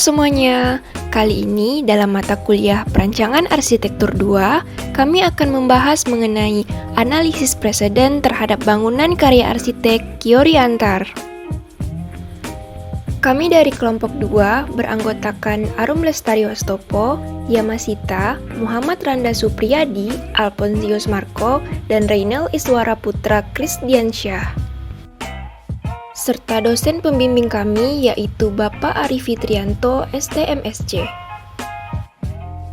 semuanya, kali ini dalam mata kuliah Perancangan Arsitektur 2, kami akan membahas mengenai analisis preseden terhadap bangunan karya arsitek Yori Antar. Kami dari kelompok 2 beranggotakan Arum Lestari Wastopo, Yamasita, Muhammad Randa Supriyadi, Alponsius Marco, dan Reynel Iswara Putra Krisdiansyah. Serta dosen pembimbing kami yaitu Bapak Ari Fitrianto, STMSC.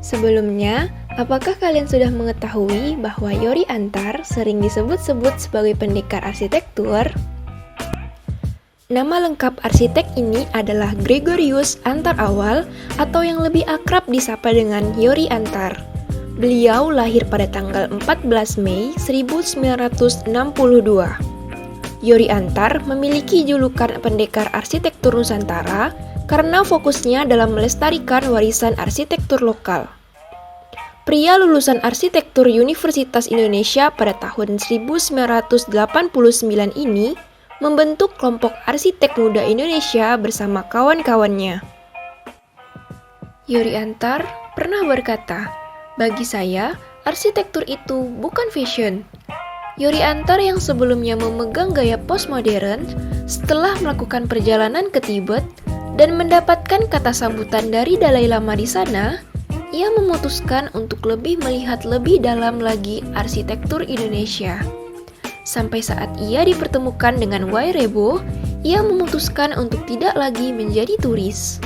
Sebelumnya, apakah kalian sudah mengetahui bahwa Yori Antar sering disebut-sebut sebagai pendekar arsitektur? Nama lengkap arsitek ini adalah Gregorius Antar Awal atau yang lebih akrab disapa dengan Yori Antar. Beliau lahir pada tanggal 14 Mei 1962. Yori Antar memiliki julukan pendekar arsitektur Nusantara karena fokusnya dalam melestarikan warisan arsitektur lokal. Pria lulusan arsitektur Universitas Indonesia pada tahun 1989 ini membentuk kelompok arsitek muda Indonesia bersama kawan-kawannya. Yori Antar pernah berkata, "Bagi saya, arsitektur itu bukan fashion." Yori Antar yang sebelumnya memegang gaya postmodern, setelah melakukan perjalanan ke Tibet dan mendapatkan kata sambutan dari Dalai Lama di sana, ia memutuskan untuk lebih melihat lebih dalam lagi arsitektur Indonesia. Sampai saat ia dipertemukan dengan Wairebo, ia memutuskan untuk tidak lagi menjadi turis.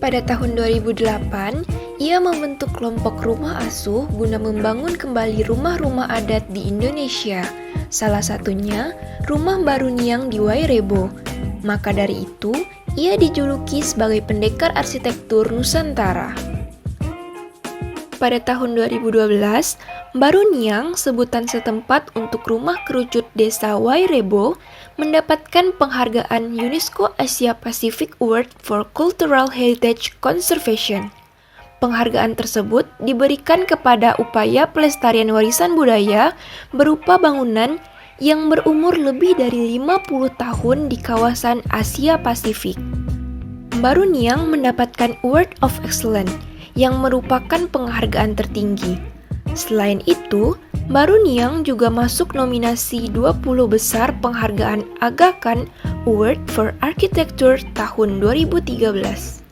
Pada tahun 2008, ia membentuk kelompok rumah asuh guna membangun kembali rumah-rumah adat di Indonesia, salah satunya Rumah Baruniang di Wairebo. Maka dari itu, ia dijuluki sebagai pendekar arsitektur Nusantara. Pada tahun 2012, Baruniang, sebutan setempat untuk rumah kerucut desa Wairebo, mendapatkan penghargaan UNESCO Asia Pacific Award for Cultural Heritage Conservation. Penghargaan tersebut diberikan kepada upaya pelestarian warisan budaya berupa bangunan yang berumur lebih dari 50 tahun di kawasan Asia Pasifik. Baruniang mendapatkan Award of Excellence yang merupakan penghargaan tertinggi. Selain itu, Baruniang juga masuk nominasi 20 besar penghargaan Aga Khan Award for Architecture tahun 2013.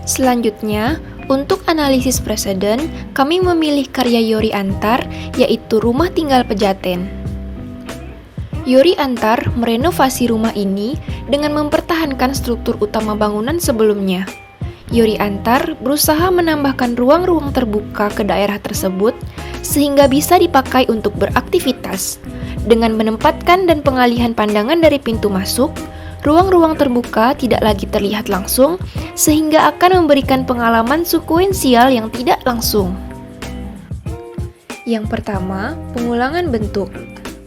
Selanjutnya, untuk analisis preseden, kami memilih karya Yori Antar, yaitu Rumah Tinggal Pejaten. Yori Antar merenovasi rumah ini dengan mempertahankan struktur utama bangunan sebelumnya. Yori Antar berusaha menambahkan ruang-ruang terbuka ke daerah tersebut sehingga bisa dipakai untuk beraktivitas. Dengan menempatkan dan pengalihan pandangan dari pintu masuk, ruang-ruang terbuka tidak lagi terlihat langsung sehingga akan memberikan pengalaman sekuensial yang tidak langsung. Yang pertama, pengulangan bentuk.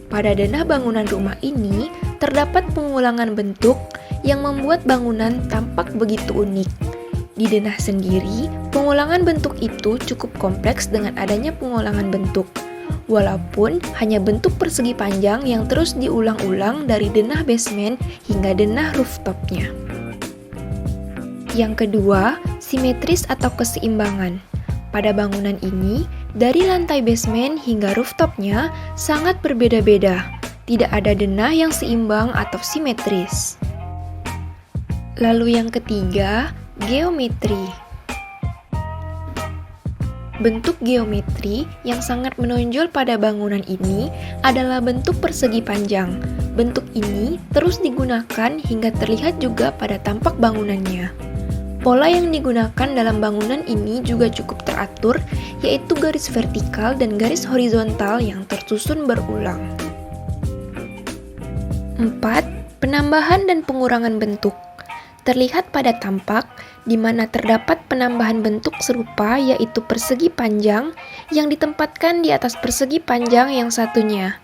Pada denah bangunan rumah ini terdapat pengulangan bentuk yang membuat bangunan tampak begitu unik. Di denah sendiri, pengulangan bentuk itu cukup kompleks dengan adanya pengulangan bentuk, walaupun hanya bentuk persegi panjang yang terus diulang-ulang dari denah basement hingga denah rooftopnya. Yang kedua, simetris atau keseimbangan. Pada bangunan ini, dari lantai basement hingga rooftopnya sangat berbeda-beda. Tidak ada denah yang seimbang atau simetris. Lalu yang ketiga, geometri. Bentuk geometri yang sangat menonjol pada bangunan ini adalah bentuk persegi panjang. Bentuk ini terus digunakan hingga terlihat juga pada tampak bangunannya. Pola yang digunakan dalam bangunan ini juga cukup teratur, yaitu garis vertikal dan garis horizontal yang tersusun berulang. 4. Penambahan dan pengurangan bentuk. Terlihat pada tampak, di mana terdapat penambahan bentuk serupa yaitu persegi panjang yang ditempatkan di atas persegi panjang yang satunya.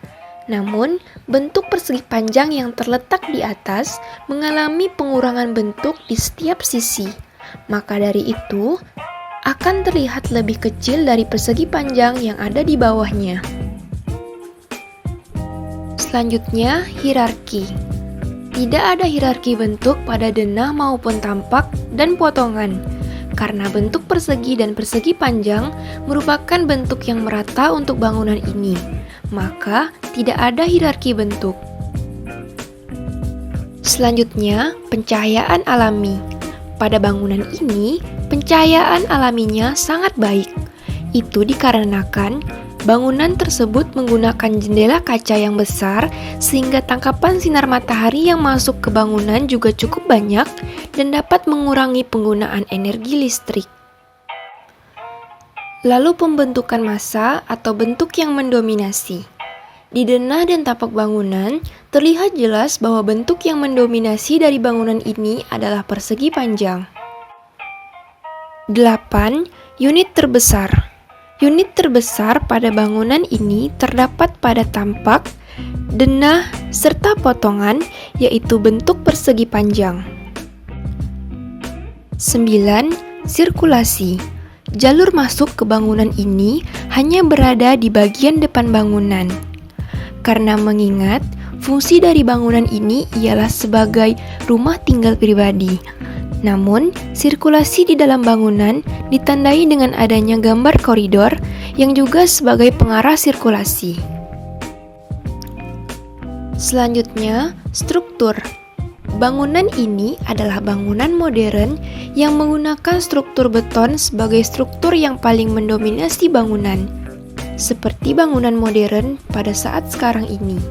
Namun, bentuk persegi panjang yang terletak di atas mengalami pengurangan bentuk di setiap sisi. Maka dari itu, akan terlihat lebih kecil dari persegi panjang yang ada di bawahnya. Selanjutnya, hierarki. Tidak ada hierarki bentuk pada denah maupun tampak dan potongan, karena bentuk persegi dan persegi panjang merupakan bentuk yang merata untuk bangunan ini, maka tidak ada hierarki bentuk. Selanjutnya, pencahayaan alami. Pada bangunan ini, pencahayaan alaminya sangat baik. Itu dikarenakan bangunan tersebut menggunakan jendela kaca yang besar sehingga tangkapan sinar matahari yang masuk ke bangunan juga cukup banyak dan dapat mengurangi penggunaan energi listrik. Lalu pembentukan massa atau bentuk yang mendominasi. Di denah dan tapak bangunan, terlihat jelas bahwa bentuk yang mendominasi dari bangunan ini adalah persegi panjang. 8. Unit terbesar. Unit terbesar pada bangunan ini terdapat pada tampak, denah, serta potongan, yaitu bentuk persegi panjang. 9. Sirkulasi. Jalur masuk ke bangunan ini hanya berada di bagian depan bangunan. Karena mengingat fungsi dari bangunan ini ialah sebagai rumah tinggal pribadi. Namun, sirkulasi di dalam bangunan ditandai dengan adanya gambar koridor yang juga sebagai pengarah sirkulasi. Selanjutnya, struktur. Bangunan ini adalah bangunan modern yang menggunakan struktur beton sebagai struktur yang paling mendominasi bangunan, seperti bangunan modern pada saat sekarang ini.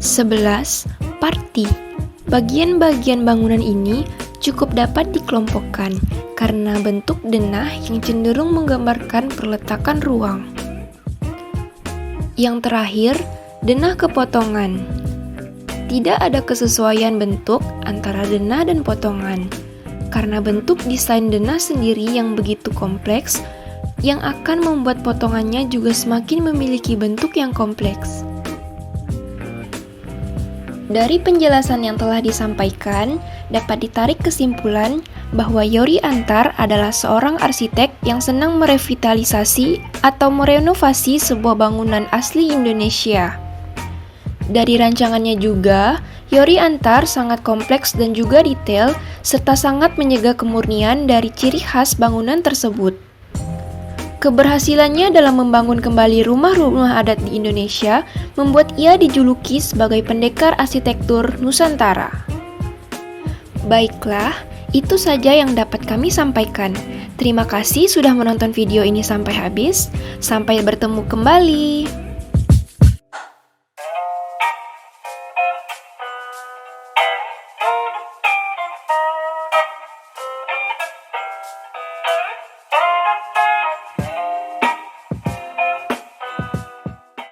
11. Parti. Bagian-bagian bangunan ini cukup dapat dikelompokkan karena bentuk denah yang cenderung menggambarkan perletakan ruang. Yang terakhir, denah kepotongan. Tidak ada kesesuaian bentuk antara denah dan potongan, karena bentuk desain denah sendiri yang begitu kompleks yang akan membuat potongannya juga semakin memiliki bentuk yang kompleks. Dari penjelasan yang telah disampaikan, dapat ditarik kesimpulan bahwa Yori Antar adalah seorang arsitek yang senang merevitalisasi atau merenovasi sebuah bangunan asli Indonesia. Dari rancangannya juga, Yori Antar sangat kompleks dan juga detail, serta sangat menjaga kemurnian dari ciri khas bangunan tersebut. Keberhasilannya dalam membangun kembali rumah-rumah adat di Indonesia membuat ia dijuluki sebagai pendekar arsitektur Nusantara. Baiklah, itu saja yang dapat kami sampaikan. Terima kasih sudah menonton video ini sampai habis. Sampai bertemu kembali.